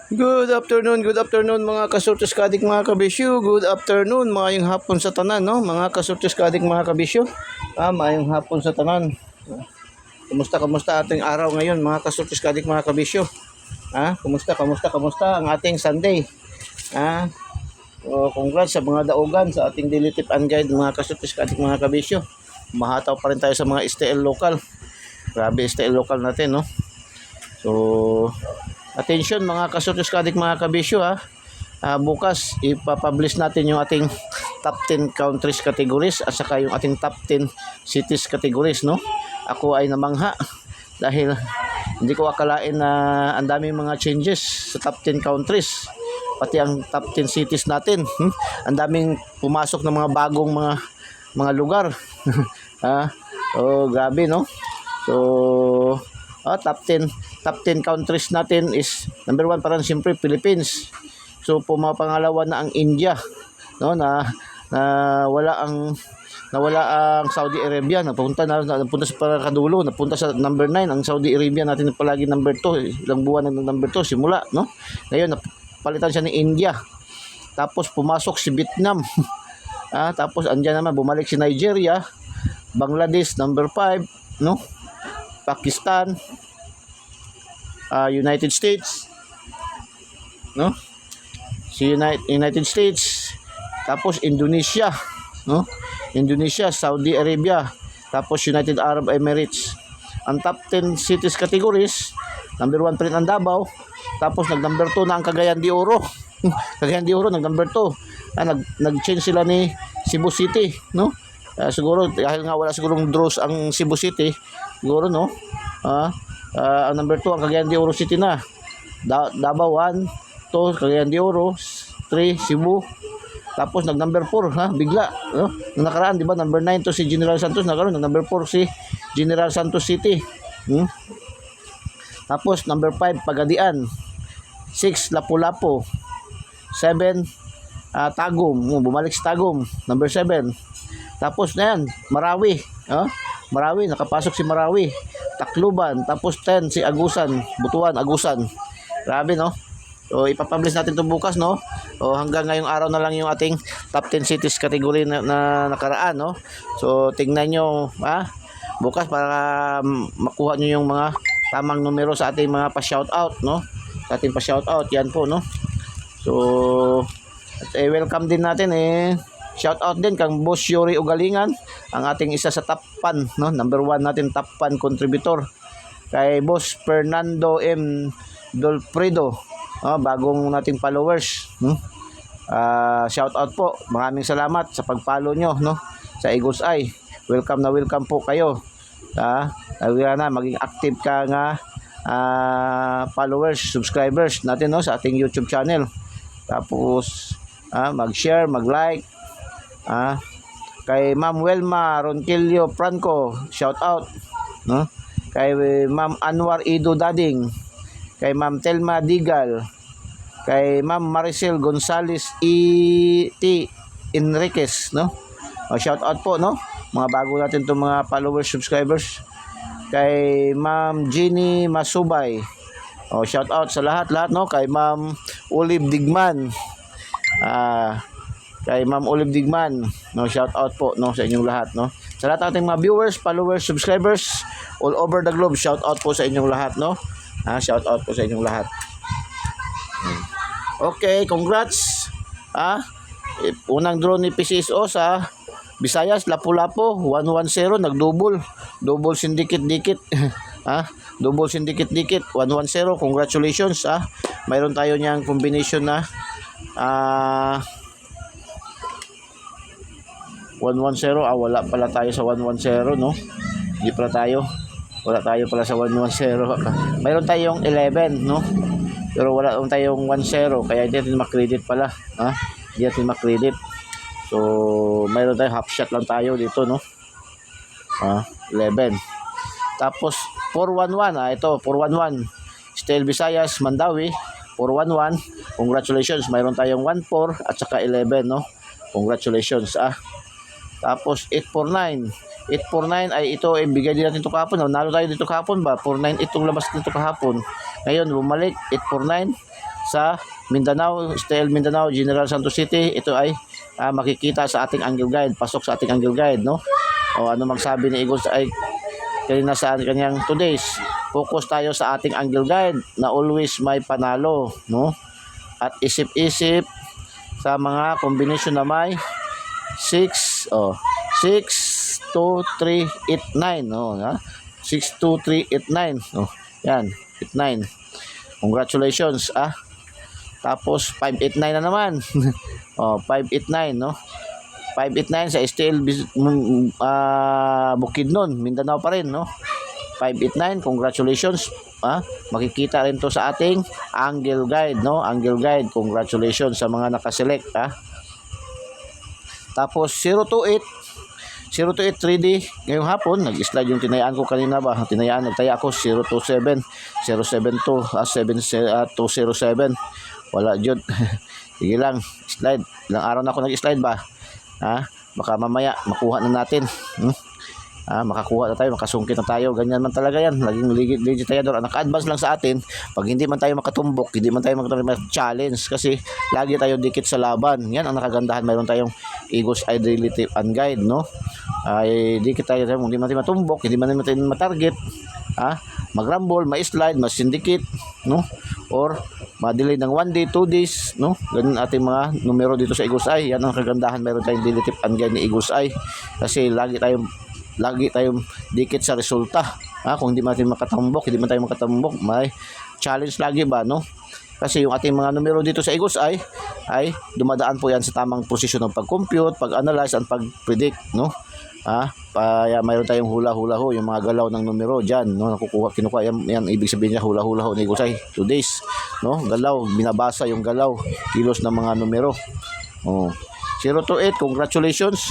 Good afternoon mga kasurtis kadik mga kabisyo. Good afternoon, maayong hapon sa tanan, no? Mga kasurtis kadik mga kabisyo. Maayong hapon sa tanan. Kumusta ating araw ngayon mga kasurtis kadik mga kabisyo? Kumusta ang ating Sunday? Congrats sa mga daugan sa ating daily tip and guide mga kasurtis kadik mga kabisyo. Mahataw pa rin tayo sa mga STL local. Grabe STL local natin, no? So, attention mga kasurtis kadik mga kabisyo, bukas ipapublish natin yung ating top 10 countries categories at saka yung ating top 10 cities categories, no? Ako ay namangha dahil hindi ko akalain na ang daming mga changes sa top 10 countries, pati ang top 10 cities natin. Ang daming pumasok ng mga bagong mga lugar. Grabe, no? So, top 10 countries natin is number 1 parang siyempre Philippines. So pumapangalawa na ang India, no, na wala ang Saudi Arabia, napunta sa parakadulo, napunta sa number 9 ang Saudi Arabia natin palagi number 2, ilang buwan na number 2 simula, no. Ngayon napalitan siya ni India. Tapos pumasok si Vietnam. Tapos andyan naman bumalik si Nigeria, Bangladesh number 5, no. Pakistan, United States, no? Si United States, tapos Indonesia, no? Indonesia, Saudi Arabia, tapos United Arab Emirates. Ang top 10 cities categories, number 1 pa rin ang Davao, tapos nag-number 2 na ang Cagayan de Oro. Cagayan de Oro nag-number 2. Nag-change sila ni Cebu City, no? Siguro dahil nga wala sigurong draws ang Cebu City, siguro, no? Ang number 2 ang Cagayan de Oro City na. Davao 1, 2 Cagayan de Oro, 3 Cebu. Tapos nag-number 4, bigla, no? Nung nakaraan, di ba, number 9 to si General Santos, nagkaroon number 4 si General Santos City. Tapos number 5 Pagadian, 6 Lapu-Lapu, 7 Tagum, bumalik si Tagum, number 7. Tapos na yan, Marawi, Marawi, nakapasok si Marawi. Tacloban, tapos 10 si Agusan, Butuan, Agusan. Grabe, no? So ipapublish natin 'to bukas, no? O hanggang ngayong araw na lang yung ating top 10 cities category na nakaraan, no? So tingnan nyo, bukas para makuha nyo yung mga tamang numero sa ating mga pa-shoutout, no? Sa ating pa-shoutout, yan po, no? So welcome din natin shoutout din kang Boss Yuri Ugalingan, ang ating isa sa top fan, no? Number 1 natin top fan contributor. Kay Boss Fernando M. Dolfredo, bagong nating followers, shoutout po. Maraming salamat sa pag-follow nyo, no? Sa Eagles Eye. Welcome po kayo. Na maging active ka nga followers, subscribers natin, no, sa ating YouTube channel. Tapos mag-share, mag-like. Kay Ma'am Welma Ronquillo Franco, shout out, no? Kay Ma'am Anwar Ido Dading, kay Ma'am Telma Digal, kay Ma'am Maricel Gonzales E.T. Enriquez, no? Shout out po, no? Mga bago natin itong mga followers, subscribers. Kay Ma'am Jeannie Masubay, shout out sa lahat, no? Kay Ma'am Olive Digman, kay Ma'am Olive Digman, no, shout out po, no, sa inyong lahat, no. Sa lahat ng ating mga viewers, followers, subscribers all over the globe, shout out po sa inyong lahat, no. Shout out po sa inyong lahat. Okay, congrats. Unang draw ni PCSO sa Visayas, Lapu-Lapu, 110, nagdouble. Double syndicate-dikit. Double syndicate-dikit, 110. Congratulations, Mayroon tayo niyang combination na 110. Wala pala tayo sa 110, no? Hindi pala tayo. Wala tayo pala sa 110. Mayroon tayong 11, no? Pero wala tayong 10, kaya hindi natin makredit pala. Hindi natin makredit. So, mayroon tayong half shot lang tayo dito, no? 11. Tapos 411, ito 411. Still Visayas, Mandawi, 411. Congratulations, mayroon tayong 14 at saka 11, no? Congratulations, Tapos 849 849 ay ito ay bigay din natin ito kahapon. Nalo tayo dito kahapon ba? 498 itong labas dito kahapon. Ngayon bumalik 849 sa Mindanao, STL Mindanao, General Santos City. Ito ay makikita sa ating angle guide, pasok sa ating angle guide, no? O ano magsabi ni Eagles ay kanina sa kanyang today's focus tayo sa ating angle guide na always may panalo, no? At isip-isip sa mga combination na may 6 6 2 3 8 9, no? 6 2 3 8 9, no? Yan, 8 9. Congratulations, Tapos 589 na naman. 589, no? 589 sa STL Bukidnon, Mindanao pa rin, no? 589, congratulations. Makikita rin to sa ating angle guide, no? Angle guide, congratulations sa mga nakaselect, Tapos 028 3D ngayong hapon, nag-slide yung tinayaan ko kanina ba? Nagtaya ako 027 072 207. Wala jud. Sige lang, slide. Ilang araw na ako nag-slide ba? Baka mamaya makuha na natin. Makakuha na tayo, makasungkit na tayo. Ganyan man talaga yan. Laging legit tayo doon. Naka-advance lang sa atin. Pag hindi man tayo makatumbok, hindi man tayo challenge kasi lagi tayo dikit sa laban. Yan ang nakagandahan. Mayroon tayong Eagles Eye Daily Tip and Guide, no? Ay dikit tayo, hindi man tayo matumbok, hindi man tayo matarget. Mag-rumble, ma-slide, ma-syndicate, no? Or ma-delay ng 1 day, 2 days, no? Ganun ating mga numero dito sa Eagles Eye. Yan ang kagandahan. Mayroon tayong daily tip and guide ni Eagles Eye. Kasi lagi tayong dikit sa resulta. Kung hindi man tayo makatambok, may challenge lagi ba, no? Kasi yung ating mga numero dito sa Eagles Eye ay dumadaan po yan sa tamang posisyon ng pag-compute, pag-analyze, at pag-predict, no? Mayroon tayong hula-hula ho, yung mga galaw ng numero dyan, no? Kinukuha yan, ibig sabihin niya hula-hula ho ni Eagles Eye. 2 days, no? Galaw, binabasa yung galaw, kilos ng mga numero. 028, congratulations.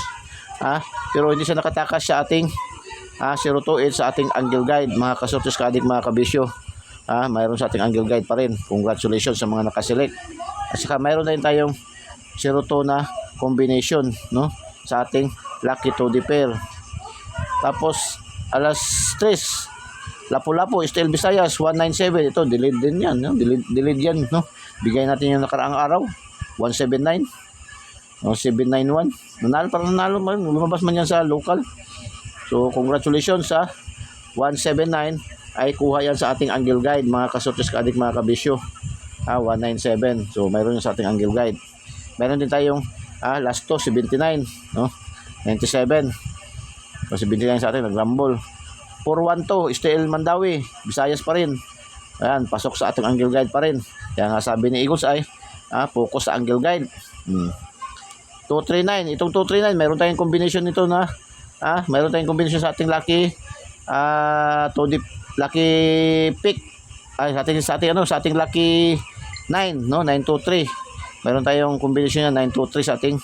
Pero hindi siya nakatakas sa ating 028 sa ating angle guide, mga kasortes kaadik, mga kabisyo. Mayroon sa ating angle guide pa rin. Congratulations sa mga nakaselect. At saka mayroon din tayong 02 na combination, no? Sa ating lucky 2D pair. Tapos alas 3 Lapu-Lapu STL Visayas 197. Ito delayed din yan, no? Delayed yan, no? Bigay natin yung nakaraang araw 179 791. Nanalo man, lumabas man yan sa local. So congratulations sa 179 ay kuha yan sa ating angle guide, mga kasortes kaadik, mga kabisyo. 197. So mayroon yan sa ating angle guide. Meron din tayong last to 79, no? 97. So 79 sa atin, nag-rumble. 412 STL Mandawi, Visayas pa rin. Ayan, pasok sa ating angle guide pa rin. Kaya nga sabi ni Eagles ay focus sa angle guide. 239, itong 239 meron tayong combination nito na meron tayong combination sa ating lucky lucky pick sa ating lucky 9, no? 923. Meron tayong combination niya 923 sa ating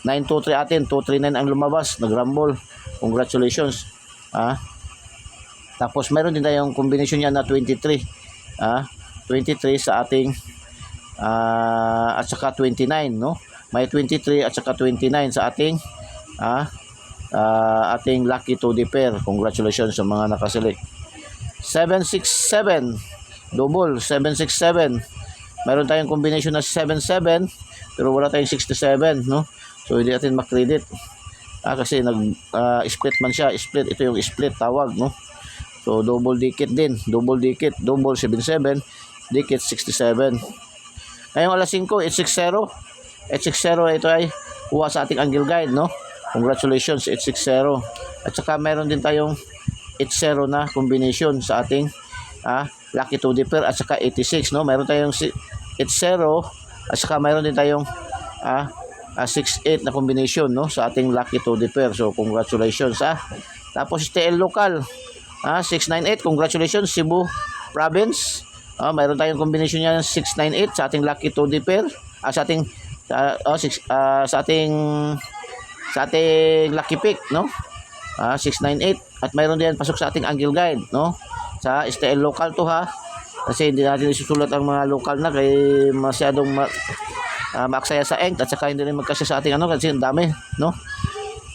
923 atin, 239 ang lumabas, nag-rumble. Congratulations. Tapos meron din tayong combination niya na 23. 23 sa ating at saka 29, no? May 23 at saka 29 sa ating ating lucky 2D pair. Congratulations sa mga nakaselect. 767 double 767. Meron tayong combination na 77 pero wala tayong 67, no? So hindi natin makredit. Kasi split man siya, split, ito yung split tawag, no? So double dikit din, double 77, dikit 67. Ngayong alas 5, 860 ito ay kuha sa ating angle guide, no? Congratulations 860. At saka meron din tayong 80 na combination sa ating lucky 2D pair at saka 86, no? Meron tayong 80 at saka meron din tayong 68 na combination, no? Sa ating lucky 2D pair. So congratulations. Tapos STL local 698, congratulations Cebu province. Mayroon tayong combination niya ng 698 sa ating lucky 2D pair. Sa ating lucky pick, no? 698. At mayroon din pasok sa ating angle guide, no? Sa STL local to, kasi hindi natin isusulat ang mga local na kay masyadong maaksaya sa ink at saka hindi rin magkasya sa ating kasi ang dami, no?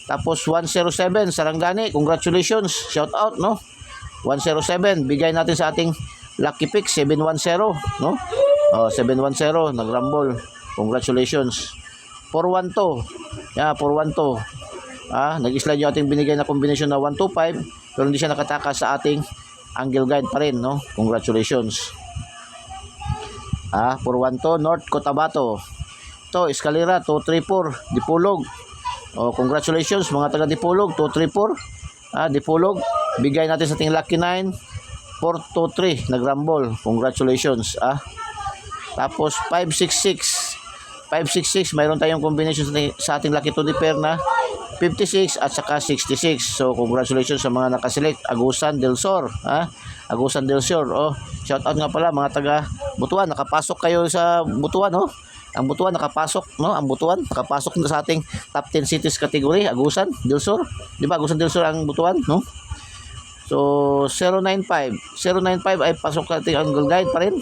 Tapos 107 Sarangani, congratulations, shout out, no? 107 bigay natin sa ating lucky pick 710, no? 710 nagrumble. Congratulations. 412. Yeah, 412. Nag-slide yung ating binigay na combination na 125 pero hindi siya nakatakas sa ating angle guide pa rin, no? Congratulations. 412 North Cotabato. Ito, Escalera 234 Dipolog. Congratulations mga taga Dipolog 234. Dipolog, bigay natin sa ating lucky 9 423 nagrumble. Congratulations. Tapos 566 mayroon tayong combination sa ating lucky 2 pair na 56 at saka 66. So congratulations sa mga nakaselect. Agusan del Sur, Agusan del Sur. Shout out nga pala mga taga Butuan, nakapasok kayo sa Butuan, no? Ang Butuan nakapasok, no? Ang Butuan nakapasok na sa ating top 10 cities category, Agusan del Sur. Di ba Agusan del Sur ang Butuan, no? So 095 ay pasok sa ating angle guide pa rin.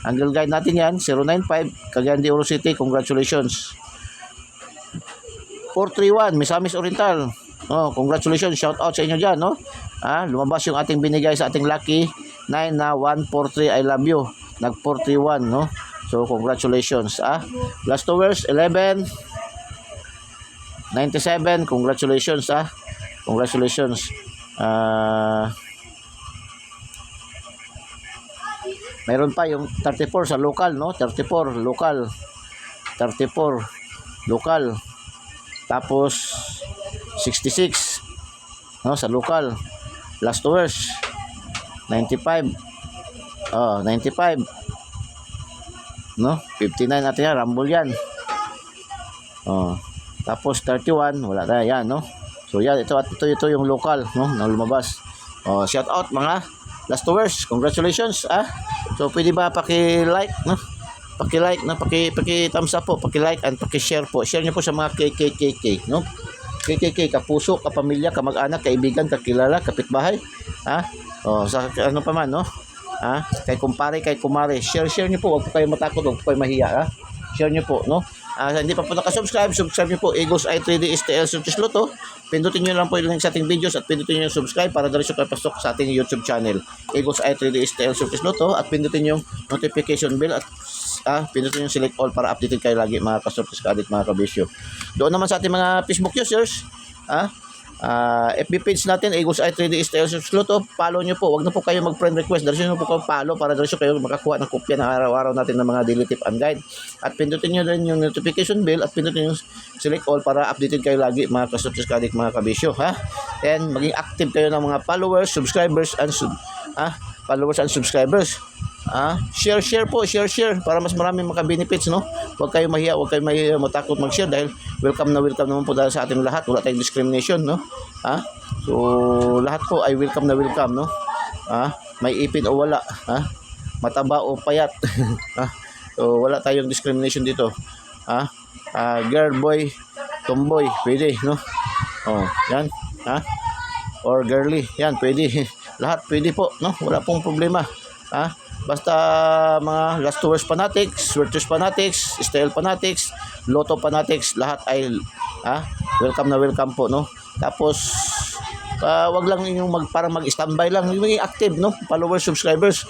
Angle guide natin yan, 095, Cagayan de Oro City, congratulations. 431, Misamis Oriental. Congratulations, shout out sa inyo dyan, no? Lumabas yung ating binigay sa ating lucky 9 na 143, I love you. Nag 431, no? So, congratulations. Last Towers, 11 97, congratulations, Congratulations. Mayroon pa yung 34 sa local, no? 34 local. Tapos 66, no, sa local. Last Towers 95. 95. No? 59 natin yan, rumble yan. Tapos 31, wala na yan, no? So yan, ito yung local, no, na lumabas. Shout out mga Last Towers, congratulations. So pwede ba paki-like, no? Paki-like na paki-thumbs up po, paki-like and paki-share po. Share niyo po sa mga KKKK, no? KKK, kapuso, kapamilya, kamag-anak, kaibigan, kakilala, kapitbahay. Sa ano pa man, no? Kay kumpare, kay kumare. Share niyo po, wag po kayo matakot, wag po kayo mahiya, Share niyo po, no? Hindi pa po nakasubscribe, subscribe niyo po Eagles Eye 3D STL Surtis Lotto. Pindutin niyo lang po yung link sa ating videos at pindutin niyo yung subscribe para diretso kayo pasok sa ating YouTube channel. Eagles Eye 3D STL Surtis Lotto at pindutin yung notification bell at pindutin yung select all para updated kayo lagi mga kasurtis ka-addict, mga kabisyo. Doon naman sa ating mga Facebook users, FB page natin, Eagles Eye 3D STL Surtis Lotto. Follow nyo po, wag na po kayo mag-friend request. Diretso nyo po kayo follow para diretso kayo makakuha ng kopya ng araw-araw natin ng mga daily tip and guide. At pindutin nyo din yung notification bell at pindutin yung select all para updated kayo lagi mga kasurtis ka-addict, mga kabisyo, And maging active kayo ng mga followers, subscribers and subscribers. Share po, share para mas maraming maka-benefits, no? Huwag kayo mahiya, matakot mag-share dahil welcome naman po dahil sa ating lahat. Wala tayong discrimination, no? So lahat po ay welcome, no? May ipin o wala, mataba o payat. So wala tayong discrimination dito. Girl, boy, tomboy, pwede, no? Yan, or girly, yan, pwede. Lahat pwede po, no? Wala pong problema. Basta mga Last Towers fanatics, Swerters fanatics, Style fanatics, Lotto fanatics, lahat ay welcome po, no? Tapos wag lang yung parang mag-standby lang, yung maging active, no? Followers, subscribers.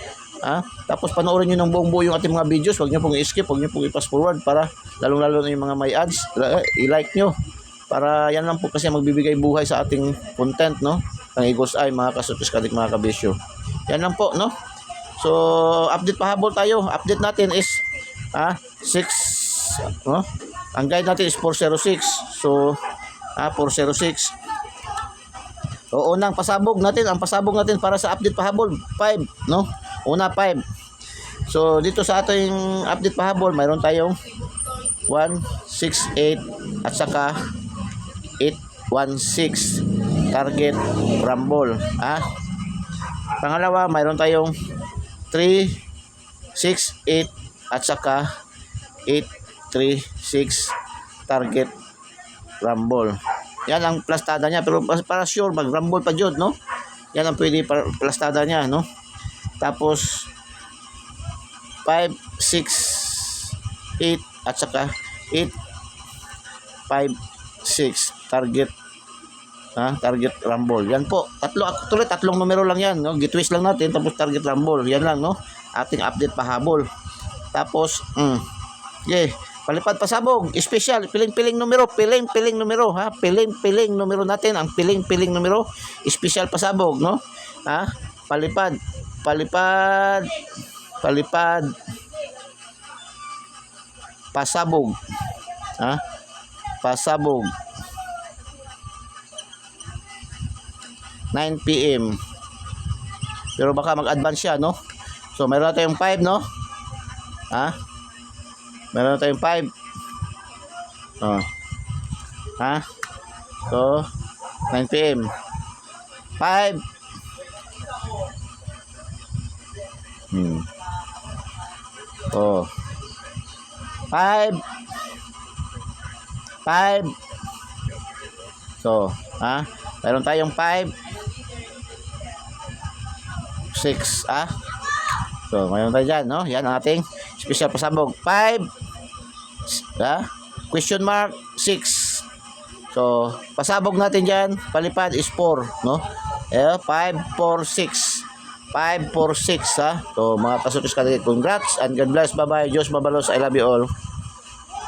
Tapos panoorin niyo ng buong buo yung ating mga videos, wag niyo pong i-skip, wag niyo pong i-pass forward para lalong-lalo na yung mga may ads, i-like niyo. Para yan lang po kasi magbibigay buhay sa ating content, no? Ang Eagles Eye, mga kasurtis ka-addict, mga kabisyo. Yan lang po, no? So, update pahabol tayo. Update natin is 6, no? Ang guide natin is 406. So, 406. So, unang pasabog natin, ang pasabog natin para sa update pahabol 5, no? Una 5. So, dito sa ating update pahabol, mayroon tayong 168 at saka 816 target rumble. Pangalawa, mayroon tayong 368 at saka 836 target rumble. Yan ang plastada niya, pero para sure mag-rumble pa jud, no? Yan ang pwede plastada niya, no? Tapos 568 at saka 856 target Ha? Target rumble. Yan po. Actually, tatlong numero lang yan. No? Gitwist lang natin. Tapos target rumble. Yan lang. No? Ating update pahabol. Tapos, yeah. Palipad pasabog. Special. Piling-piling numero. Piling-piling numero. Ha? Piling-piling numero natin. Ang piling-piling numero. Special pasabog. No? Ha? Palipad. Palipad. Palipad. Pasabog. Ha? Pasabog. 9 PM. Pero baka mag-advance siya, no? So, meron na tayong 5, no? Ha? Meron na tayong 5. Oh. Ha? So, 9 PM. 5. Oh. 5. 5. So, ha? Meron tayong 5. 6, ah? So, mayroon tayo dyan, no? Yan ang ating special pasabog. 5, question mark, 6. So, pasabog natin dyan, palipad is 4, no? 5, 4, 6. 5, 4, 6, ha? So, mga kasutis ka, congrats and God bless. Bye-bye. Diyos mabalos. I love you all.